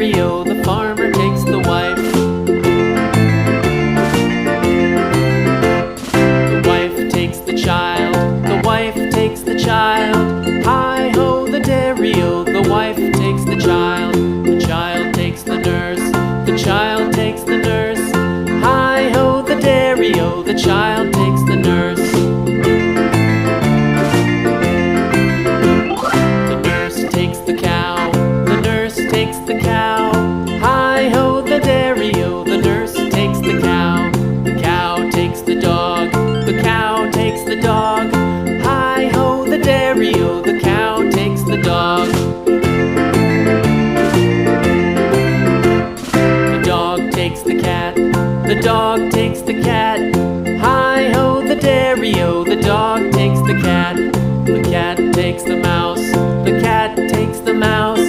dairy-o, the farmer takes the wife. The wife takes the child, the wife takes the child. Hi-ho, the dairy-o, the wife takes the child. The child takes the nurse, the child takes the nurse. Hi-ho, the dairy-o, the child takes the nurse. The nurse takes the cow, the nurse takes the cow. Hi-ho, the dairy-o, the nurse takes the cow. The cow takes the dog, the cow takes the dog. Hi-ho, the dairy-o, the cow takes the dog. The dog takes the cat, the dog takes the cat. Hi-ho, the dairy-o, the dog takes the cat. The cat takes the mouse, the cat takes the mouse.